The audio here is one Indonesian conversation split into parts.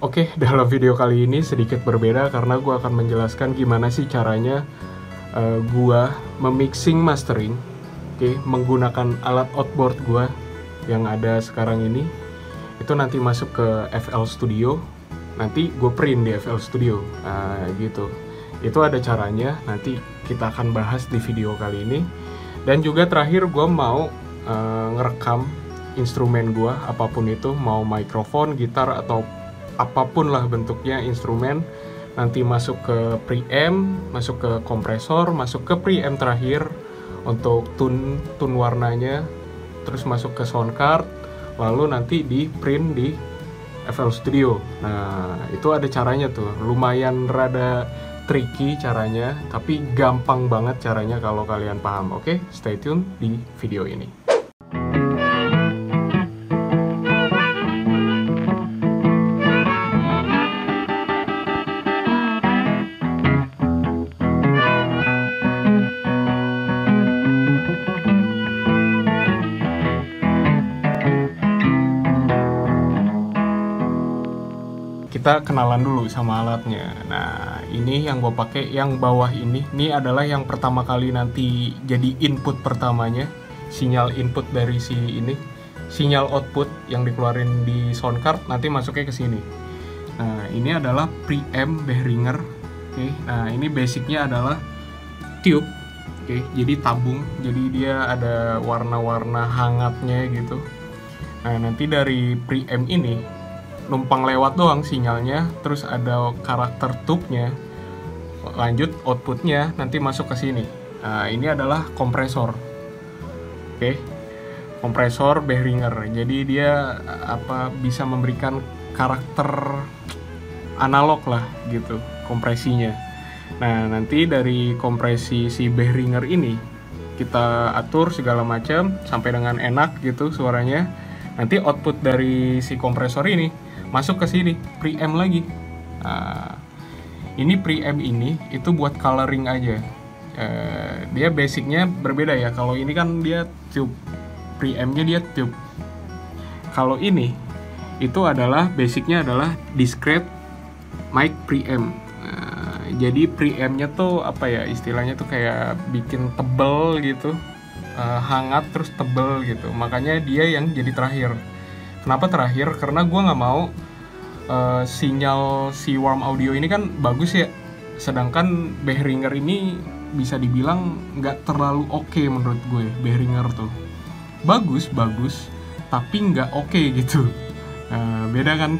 Oke, dalam video kali ini sedikit berbeda karena gue akan menjelaskan gimana sih caranya gue memixing mastering, menggunakan alat outboard gue yang ada sekarang ini. Itu nanti masuk ke FL Studio, nanti gue print di FL Studio, gitu. Itu ada caranya, nanti kita akan bahas di video kali ini. Dan juga terakhir gue mau ngerekam instrumen gue, apapun itu, mau mikrofon, gitar, atau apapun lah bentuknya instrumen, nanti masuk ke preamp, masuk ke kompresor, masuk ke preamp terakhir untuk tune warnanya, terus masuk ke sound card, lalu nanti di print di FL Studio. Nah, itu ada caranya tuh, lumayan rada tricky caranya, tapi gampang banget caranya kalau kalian paham. Oke, stay tune di video ini. Kita kenalan dulu sama alatnya. Nah, ini yang gue pakai, yang bawah ini adalah yang pertama kali nanti jadi input pertamanya, sinyal input dari si ini, sinyal output yang dikeluarin di sound card nanti masuknya ke sini. Nah, ini adalah preamp Behringer. Nah ini basicnya adalah tube, jadi tabung, jadi dia ada warna-warna hangatnya gitu. Nah, nanti dari preamp ini numpang lewat doang sinyalnya, terus ada karakter tube-nya, lanjut outputnya nanti masuk ke sini. Nah, ini adalah kompresor. Kompresor Behringer. Jadi dia bisa memberikan karakter analog lah gitu kompresinya. Nah, nanti dari kompresi si Behringer ini kita atur segala macam sampai dengan enak gitu suaranya. Nanti output dari si kompresor ini masuk ke sini, preamp lagi. Nah, ini preamp ini itu buat coloring aja. Dia basicnya berbeda ya. Kalau ini kan dia tube, preampnya dia tube. Kalau ini itu adalah basicnya adalah discrete mic preamp. Jadi preampnya tuh istilahnya tuh kayak bikin tebel gitu, hangat terus tebel gitu. Makanya dia yang jadi terakhir. Kenapa terakhir? Karena gue nggak mau sinyal si warm audio ini kan bagus ya, sedangkan Behringer ini bisa dibilang nggak terlalu oke menurut gue. Behringer tuh bagus, tapi nggak oke gitu. Beda kan?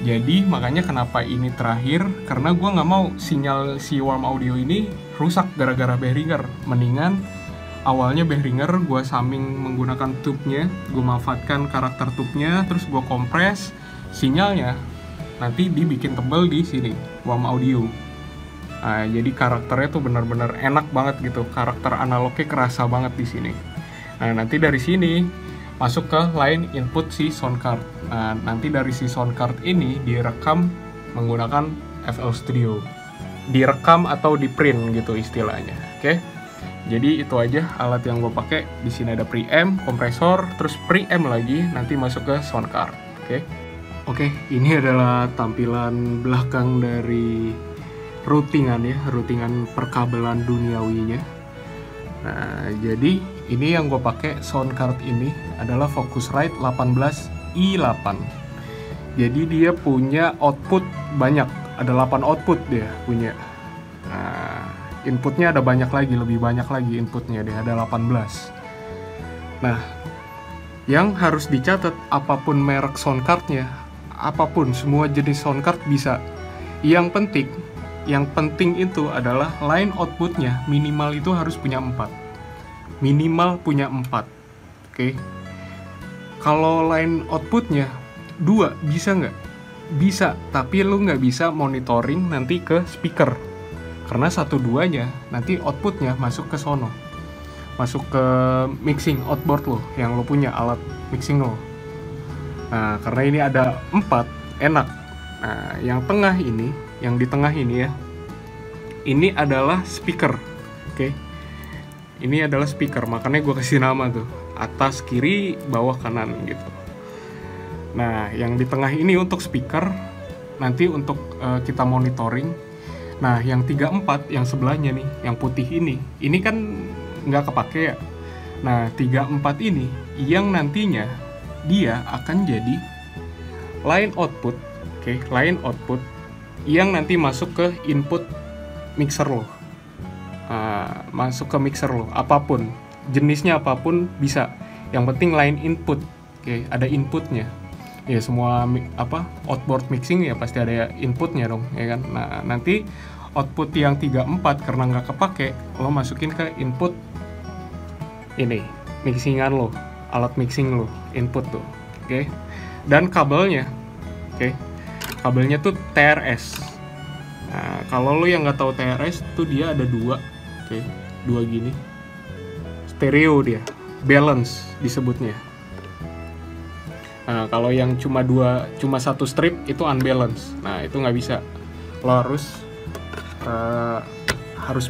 Jadi makanya kenapa ini terakhir, karena gue nggak mau sinyal si warm audio ini rusak gara-gara Behringer. Mendingan awalnya Behringer gue saming menggunakan tube-nya, gue manfaatkan karakter tube-nya, terus gue kompres sinyalnya, nanti dibikin tebel di sini, warm audio. Nah, jadi karakternya tuh benar-benar enak banget gitu, karakter analognya kerasa banget di sini. Nah, nanti dari sini masuk ke line input si sound card. Nah, nanti dari si sound card ini direkam menggunakan FL Studio, direkam atau di print gitu istilahnya. Jadi itu aja alat yang gue pakai. Di sini ada preamp, kompresor, terus preamp lagi, nanti masuk ke sound card. Oke, ini adalah tampilan belakang dari routingan ya, routingan perkabelan duniawinya. Nah, jadi ini yang gue pakai sound card ini adalah Focusrite 18i8. Jadi dia punya output banyak, ada 8 output dia punya. Nah, inputnya ada banyak lagi, lebih banyak lagi inputnya, dia ada 18. Nah, yang harus dicatat, apapun merek sound cardnya, apapun, semua jenis sound card bisa. Yang penting itu adalah line outputnya minimal itu harus punya 4. Minimal punya 4. Kalau line outputnya 2, bisa nggak? Bisa, tapi lu nggak bisa monitoring nanti ke speaker. Karena 1-2-nya nanti outputnya masuk ke sono, masuk ke mixing outboard lo yang lo punya, alat mixing lo. Nah, karena ini ada 4, enak. Nah, yang tengah ini, yang di tengah ini ya, ini adalah speaker. Ini adalah speaker, makanya gue kasih nama tuh, atas, kiri, bawah, kanan gitu. Nah, yang di tengah ini untuk speaker. nanti untuk kita monitoring. Nah, yang 34 yang sebelahnya nih, yang putih ini kan nggak kepake ya. Nah, 34 ini yang nantinya dia akan jadi line output, line output yang nanti masuk ke input mixer lo. Masuk ke mixer lo, apapun jenisnya, apapun bisa. Yang penting line input, ada inputnya. Ya semua outboard mixing ya pasti ada inputnya dong, ya kan. Nah, nanti output yang 34 karena nggak kepake, lo masukin ke input ini, mixingan lo, alat mixing lo, input tuh, Dan kabelnya, kabelnya tuh TRS. Nah, kalau lo yang nggak tahu TRS tuh dia ada dua, dua gini, stereo dia, balance disebutnya. Nah, kalau yang cuma satu strip itu unbalance. Nah, itu nggak bisa. Lo harus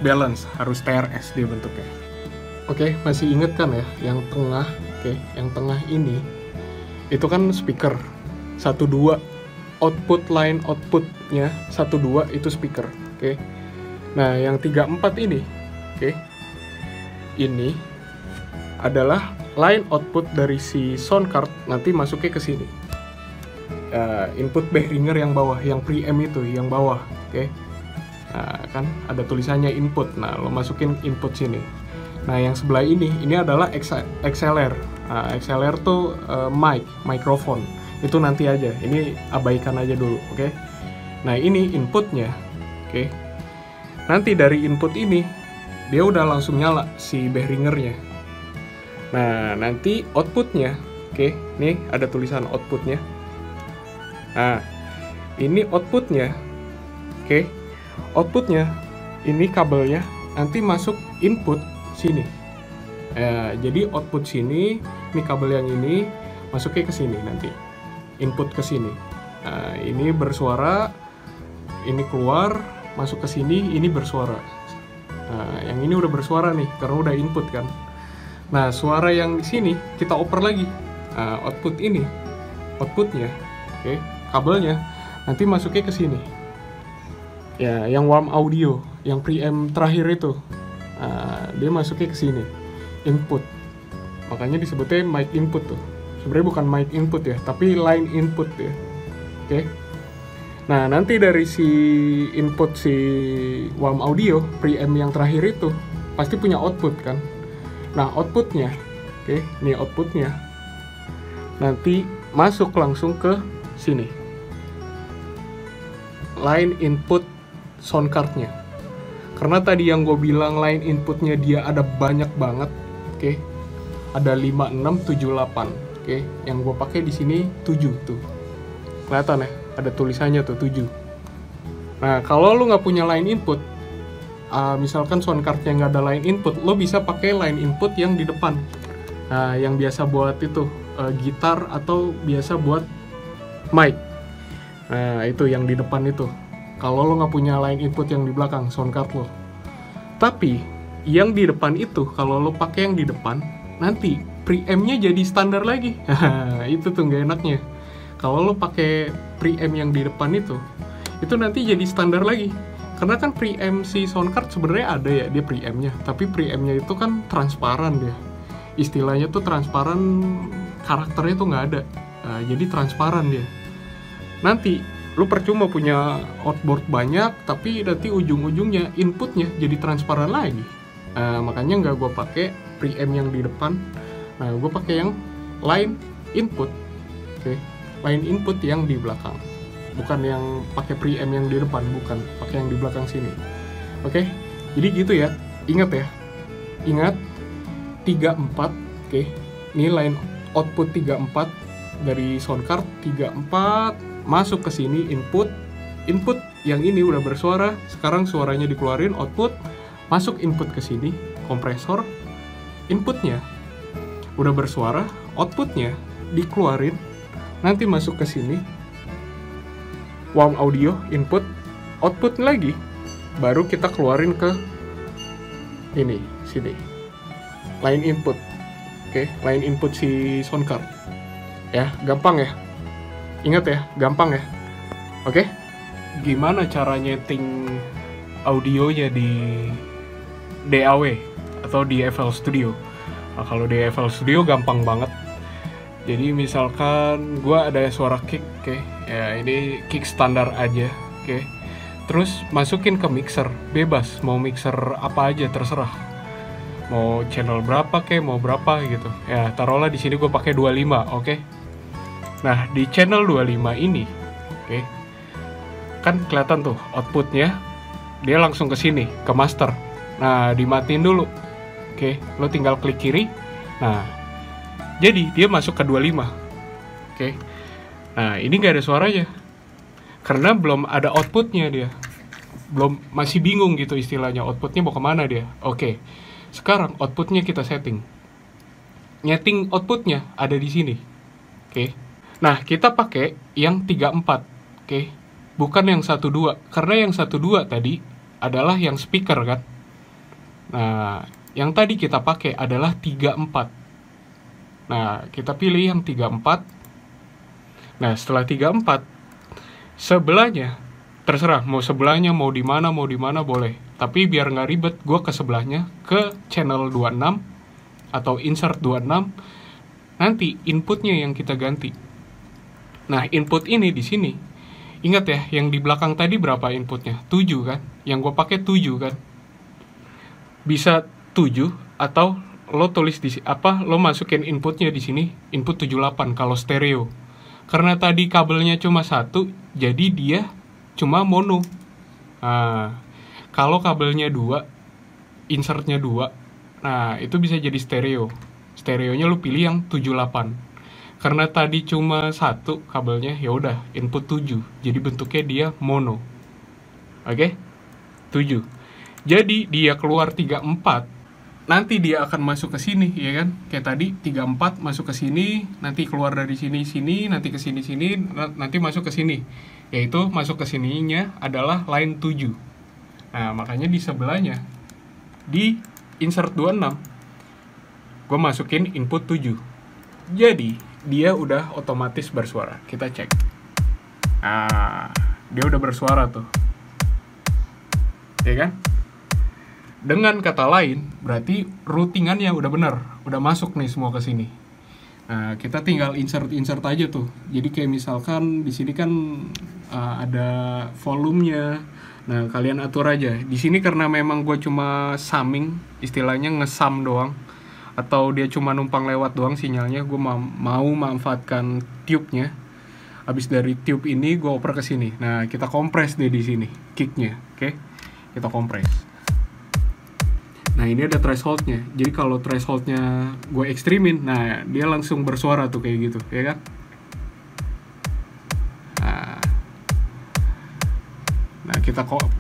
balance, harus TRS dia bentuknya. Masih inget kan ya, yang tengah, yang tengah ini itu kan speaker 1-2, output line outputnya 1-2 itu speaker, Nah, yang 34 ini, ini adalah line output dari si sound card, nanti masuknya ke sini. Input Behringer yang bawah, yang preamp itu yang bawah, Nah, kan ada tulisannya input. Nah, lo masukin input sini. Nah, yang sebelah ini adalah XLR. XLR tuh microphone. Itu nanti aja. Ini abaikan aja dulu, Nah, ini inputnya, Nanti dari input ini dia udah langsung nyala si Behringernya. Nah, nanti outputnya, nih ada tulisan outputnya. Nah, ini outputnya, outputnya, ini kabelnya nanti masuk input sini. Jadi output sini, ini kabel yang ini masuknya ke sini nanti, input ke sini. Nah, ini bersuara, ini keluar, masuk ke sini, ini bersuara. Nah, yang ini udah bersuara nih, karena udah input kan. Nah, suara yang di sini kita oper lagi. Output ini, outputnya, kabelnya nanti masuknya ke sini. Ya, yang warm audio, yang preamp terakhir itu, dia masuknya ke sini, input. Makanya disebutnya mic input tuh. Sebenarnya bukan mic input ya, tapi line input ya. Nah, nanti dari si input si warm audio, preamp yang terakhir itu pasti punya output kan. Nah, outputnya, ini outputnya nanti masuk langsung ke sini, line input sound cardnya. Karena tadi yang gue bilang line inputnya dia ada banyak banget, ada 5, 6, 7, 8, yang gue pakai di sini 7 tuh, kelihatan ya, ada tulisannya tuh 7. Nah, kalau lu nggak punya line input, misalkan sound cardnya nggak ada line input, lo bisa pakai line input yang di depan, yang biasa buat itu gitar atau biasa buat mic. Nah, itu yang di depan itu. Kalau lo nggak punya line input yang di belakang sound card lo. Tapi yang di depan itu, kalau lo pakai yang di depan, nanti preamp-nya jadi standar lagi. Itu tuh nggak enaknya. Kalau lo pakai preamp yang di depan itu nanti jadi standar lagi. Karena kan preamp si sound card sebenarnya ada ya dia preampnya, tapi preampnya itu kan transparan dia. Istilahnya tuh transparan, karakternya tuh nggak ada. Jadi transparan dia. Nanti lu percuma punya outboard banyak, tapi nanti ujung-ujungnya inputnya jadi transparan lagi. Makanya nggak gue pakai preamp yang di depan. Nah, gue pakai yang line input, line input yang di belakang. Bukan yang pakai preamp yang di depan, bukan, pakai yang di belakang sini. Jadi gitu ya. Ingat ya. Ingat 34, Ini line output 34 dari sound card 34 masuk ke sini input. Input yang ini udah bersuara, sekarang suaranya dikeluarin output, masuk input ke sini, kompresor. Inputnya udah bersuara, outputnya dikeluarin, nanti masuk ke sini. Warm audio input, output lagi, baru kita keluarin ke ini, sini, line input. Line input si sound card. Ya, gampang ya. Ingat ya, gampang ya. Oke, gimana cara nyeting audionya di DAW atau di FL Studio? Nah, kalau di FL Studio gampang banget. Jadi misalkan gue ada suara kick, oke, ya ini kick standar aja, oke. Terus masukin ke mixer, bebas, mau mixer apa aja terserah. Mau channel berapa mau berapa gitu. Ya taruhlah di sini gue pakai 25, oke. Nah di channel 25 ini, oke, kan kelihatan tuh outputnya, dia langsung ke sini, ke master. Nah dimatiin dulu, oke, lo tinggal klik kiri. Nah jadi dia masuk ke 25, oke. Nah ini nggak ada suaranya karena belum ada outputnya, dia belum, masih bingung gitu istilahnya, outputnya mau kemana dia. Oke, sekarang outputnya kita setting, nyeting outputnya ada di sini, oke. Nah kita pakai yang 34, oke, bukan yang 12, karena yang 12 tadi adalah yang speaker kan. Nah yang tadi kita pakai adalah 34. Nah kita pilih yang 34. Nah setelah 34, sebelahnya terserah, mau sebelahnya mau di mana boleh, tapi biar nggak ribet gue ke sebelahnya, ke channel 26 atau insert 26. Nanti inputnya yang kita ganti. Nah input ini di sini, ingat ya yang di belakang tadi berapa inputnya? 7 kan, yang gue pakai 7 kan. Bisa 7 atau lo tulis di lo masukin inputnya di sini, input 78 kalau stereo. Karena tadi kabelnya cuma satu, jadi dia cuma mono. Nah, kalau kabelnya 2, insertnya 2, nah itu bisa jadi stereo. Stereonya lo pilih yang 78. Karena tadi cuma satu kabelnya, ya udah input 7. Jadi bentuknya dia mono. Oke? 7. Jadi dia keluar 34, nanti dia akan masuk ke sini, ya kan? Kayak tadi 34 masuk ke sini, nanti keluar dari sini, nanti ke sini, nanti masuk ke sini. Yaitu masuk ke sininya adalah line 7. Nah, makanya di sebelahnya di insert 26 gue masukin input 7. Jadi dia udah otomatis bersuara. Kita cek. Nah, dia udah bersuara tuh. Ya kan? Dengan kata lain, berarti routingannya udah bener, udah masuk nih semua ke sini. Nah, kita tinggal insert aja tuh. Jadi kayak misalkan di sini kan ada volumenya. Nah, kalian atur aja. Di sini karena memang gue cuma summing, istilahnya ngesum doang, atau dia cuma numpang lewat doang sinyalnya, gue mau manfaatkan tube-nya. Habis dari tube ini gue oper ke sini. Nah, kita kompres deh di sini kick-nya, oke? Kita kompres. Nah, ini ada threshold-nya. Jadi kalau threshold-nya gue ekstrimin, nah dia langsung bersuara tuh kayak gitu, ya kan? Nah,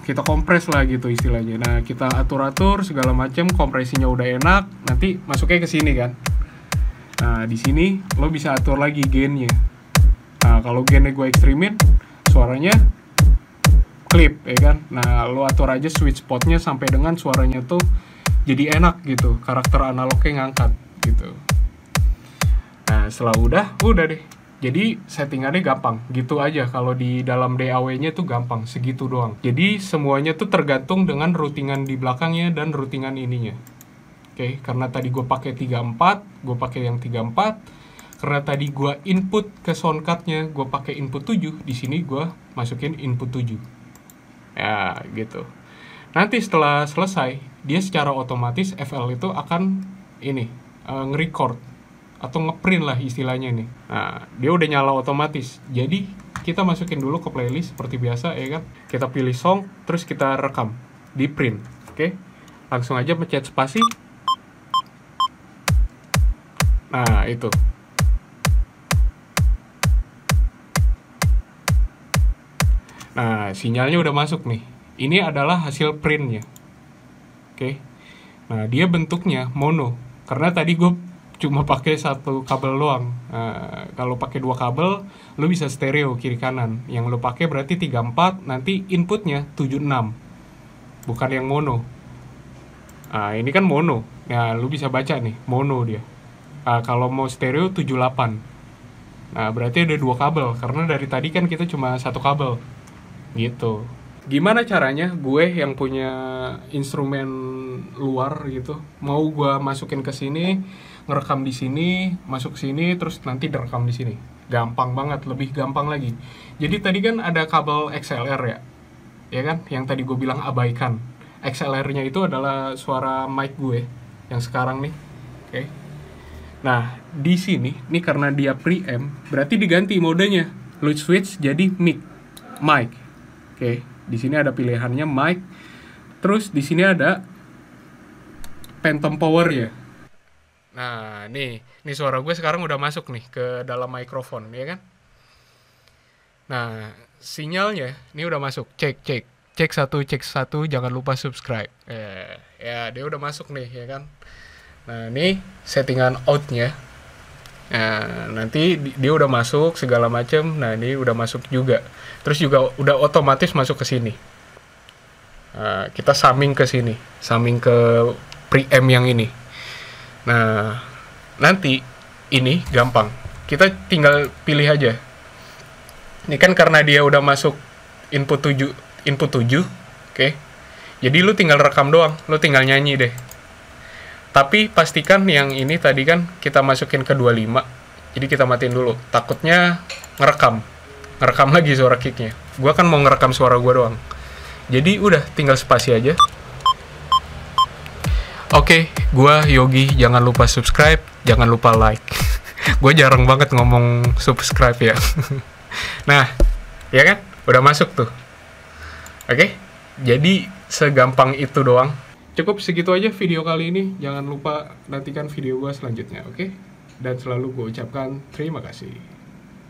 kita kompres lah gitu istilahnya. Nah, kita atur segala macam, kompresinya udah enak, nanti masuknya ke sini kan. Nah, di sini lo bisa atur lagi gain-nya. Nah, kalau gain-nya gue ekstrimin, suaranya clip, ya kan. Nah, lo atur aja sweet spot-nya sampai dengan suaranya tuh jadi enak gitu, karakter analognya ngangkat gitu. Nah, setelah udah deh. Jadi settingannya gampang, gitu aja. Kalau di dalam DAW-nya tuh gampang, segitu doang. Jadi semuanya tuh tergantung dengan routingan di belakangnya dan routingan ininya. Oke, karena tadi gue pakai 34, gue pakai yang 34. Karena tadi gue input ke soundcard-nya, gue pakai input 7. Di sini gue masukin input 7. Ya, gitu. Nanti setelah selesai, dia secara otomatis FL itu akan nge-record atau ngeprint lah istilahnya nih. Nah, dia udah nyala otomatis. Jadi kita masukin dulu ke playlist seperti biasa, ya kan. Kita pilih song, terus kita rekam di print. Oke, langsung aja pencet spasi. Nah, itu. Nah, sinyalnya udah masuk nih. Ini adalah hasil printnya. Oke. Nah, dia bentuknya mono. Karena tadi gue cuma pakai satu kabel doang. Nah, kalau pakai 2 kabel, lo bisa stereo kiri kanan. Yang lo pakai berarti 34, nanti inputnya 76. Bukan yang mono. Nah, ini kan mono. Nah, lo bisa baca nih, mono dia. Nah, kalau mau stereo 78. Nah, berarti ada 2 kabel. Karena dari tadi kan kita cuma 1 kabel. gitu. Gimana caranya gue yang punya instrumen luar gitu, mau gue masukin ke sini, ngerekam di sini, masuk sini, terus nanti direkam di sini. Gampang banget, lebih gampang lagi. Jadi tadi kan ada kabel XLR ya kan? Yang tadi gue bilang abaikan. XLR-nya itu adalah suara mic gue yang sekarang nih. Oke. Nah, di sini nih karena dia preamp, berarti diganti modenya. Lu switch jadi mic. Oke. Di sini ada pilihannya mic. Terus di sini ada phantom power ya. Nah, nih suara gue sekarang udah masuk nih ke dalam mikrofon, ya kan? Nah, sinyalnya ini udah masuk. Cek satu, jangan lupa subscribe. Ya, dia udah masuk nih, ya kan? Nah, ini settingan outnya. Nah, nanti dia udah masuk segala macam. Nah, ini udah masuk juga. Terus juga udah otomatis masuk ke sini. Nah, kita summing ke sini, summing ke preamp yang ini. Nah, nanti ini gampang. Kita tinggal pilih aja. Ini kan karena dia udah masuk input 7, oke. Jadi lu tinggal rekam doang, lu tinggal nyanyi deh. Tapi pastikan yang ini tadi kan kita masukin ke 25. Jadi kita matiin dulu. Takutnya ngerekam lagi suara kicknya. Gua kan mau ngerekam suara gua doang. Jadi udah tinggal spasi aja. Oke, gua Yogi. Jangan lupa subscribe, jangan lupa like. Gue jarang banget ngomong subscribe ya. Nah, ya kan? Udah masuk tuh. Oke? Jadi segampang itu doang. Cukup segitu aja video kali ini. Jangan lupa nantikan video gue selanjutnya, oke? Dan selalu gue ucapkan terima kasih.